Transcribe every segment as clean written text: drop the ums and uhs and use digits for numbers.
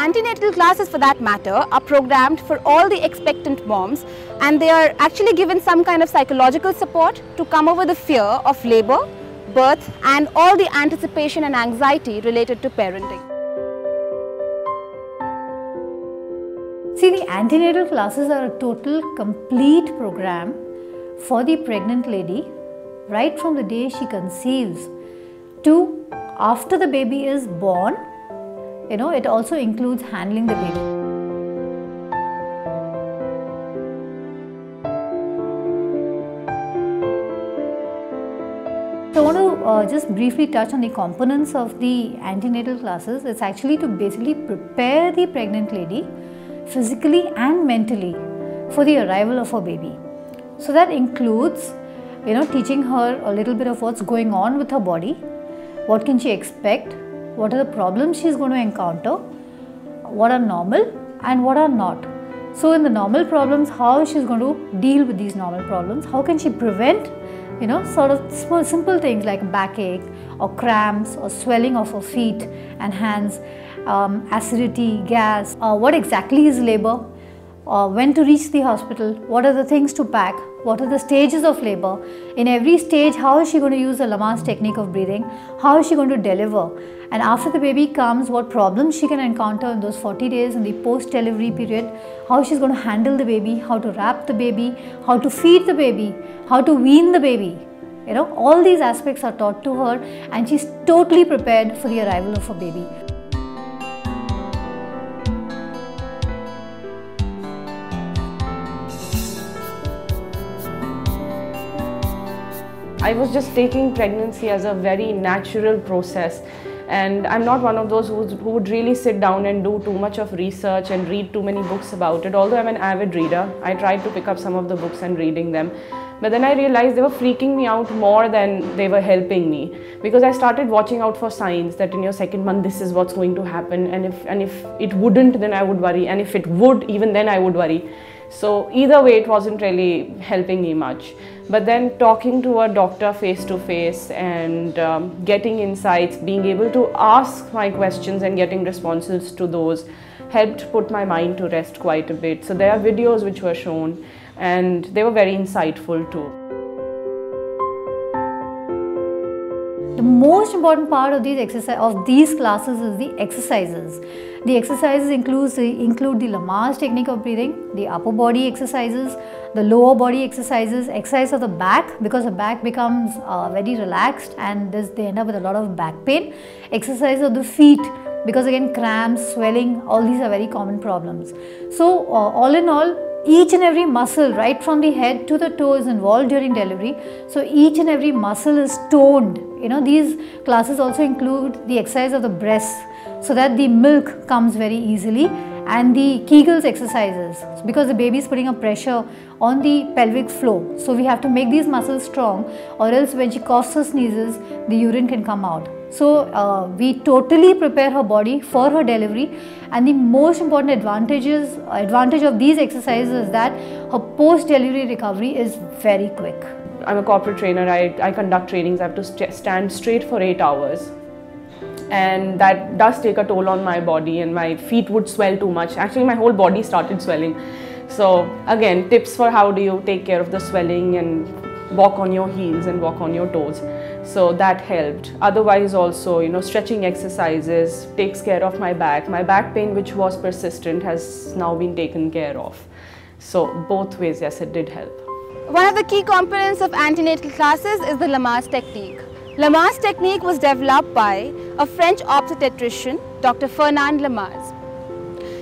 Antenatal classes, for that matter, are programmed for all the expectant moms, and they are actually given some kind of psychological support to come over the fear of labor, birth, and all the anticipation and anxiety related to parenting. See, the antenatal classes are a total complete program for the pregnant lady right from the day she conceives to after the baby is born. It also includes handling the baby. So I want to just briefly touch on the components of the antenatal classes. It's actually to basically prepare the pregnant lady physically and mentally for the arrival of her baby. So that includes, teaching her a little bit of what's going on with her body, what can she expect, what are the problems she's going to encounter, what are normal and what are not. So in the normal problems, how she's going to deal with these normal problems, how can she prevent, sort of small simple things like backache or cramps or swelling of her feet and hands, acidity, gas, what exactly is labor, when to reach the hospital, what are the things to pack, what are the stages of labor. In every stage, how is she going to use the Lamaze technique of breathing, how is she going to deliver, and after the baby comes, what problems she can encounter in those 40 days in the post-delivery period, how she's going to handle the baby, how to wrap the baby, how to feed the baby, how to wean the baby. All these aspects are taught to her and she's totally prepared for the arrival of her baby. I was just taking pregnancy as a very natural process, and I'm not one of those who would really sit down and do too much of research and read too many books about it. Although I'm an avid reader, I tried to pick up some of the books and reading them. But then I realized they were freaking me out more than they were helping me, because I started watching out for signs that in your second month this is what's going to happen, and if it wouldn't, then I would worry, and if it would, even then I would worry. So either way, it wasn't really helping me much. But then talking to a doctor face to face and getting insights, being able to ask my questions and getting responses to those helped put my mind to rest quite a bit. So there are videos which were shown and they were very insightful too. The most important part of these classes is the exercises. The exercises include the Lamaze technique of breathing, the upper body exercises, the lower body exercises, exercise of the back, because the back becomes very relaxed and they end up with a lot of back pain. Exercise of the feet, because again cramps, swelling, all these are very common problems. So all in all, each and every muscle right from the head to the toe is involved during delivery. So each and every muscle is toned. These classes also include the exercise of the breasts so that the milk comes very easily, and the Kegels exercises because the baby is putting a pressure on the pelvic floor. So we have to make these muscles strong, or else when she coughs or sneezes, the urine can come out. So we totally prepare her body for her delivery, and the most important advantage of these exercises is that her post-delivery recovery is very quick. I'm a corporate trainer. I conduct trainings. I have to stand straight for 8 hours, and that does take a toll on my body, and my feet would swell too much. Actually, my whole body started swelling. So again, tips for how do you take care of the swelling and walk on your heels and walk on your toes. So that helped. Otherwise also, stretching exercises takes care of my back. My back pain, which was persistent, has now been taken care of. So both ways, yes, it did help. One of the key components of antenatal classes is the Lamaze technique. Lamaze technique was developed by a French obstetrician, Dr. Fernand Lamaze.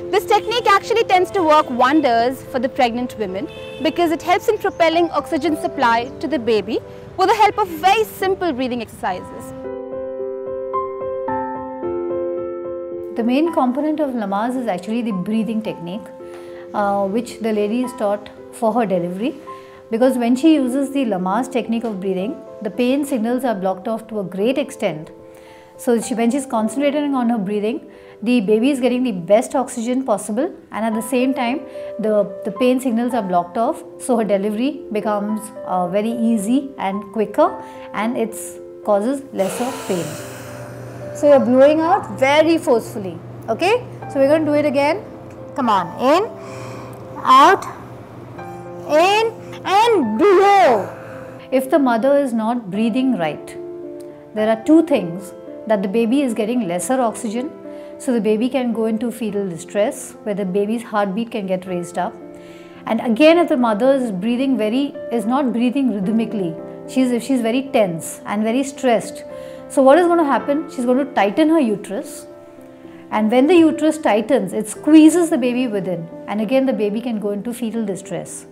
This technique actually tends to work wonders for the pregnant women because it helps in propelling oxygen supply to the baby with the help of very simple breathing exercises. The main component of Lamaze is actually the breathing technique, which the lady is taught for her delivery, because when she uses the Lamaze technique of breathing, the pain signals are blocked off to a great extent. So when she's concentrating on her breathing, the baby is getting the best oxygen possible, and at the same time the pain signals are blocked off, so her delivery becomes very easy and quicker, and it causes lesser pain. So you're blowing out very forcefully, okay? So we're going to do it again. Come on, in, out, in and below. If the mother is not breathing right, there are two things: that the baby is getting lesser oxygen, so the baby can go into fetal distress where the baby's heartbeat can get raised up. And again, if the mother is not breathing rhythmically, if she's very tense and very stressed, so what is going to happen? She's going to tighten her uterus, and when the uterus tightens, it squeezes the baby within, and again the baby can go into fetal distress.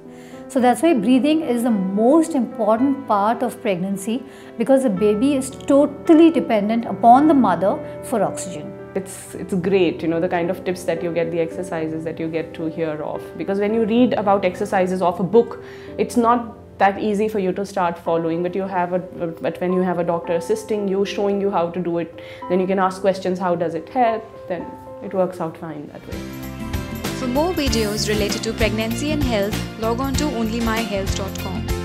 So that's why breathing is the most important part of pregnancy, because the baby is totally dependent upon the mother for oxygen. It's great, you know, the kind of tips that you get, the exercises that you get to hear of. Because when you read about exercises of a book, it's not that easy for you to start following, but when you have a doctor assisting you, showing you how to do it, then you can ask questions, how does it help, then it works out fine that way. For more videos related to pregnancy and health, log on to onlymyhealth.com.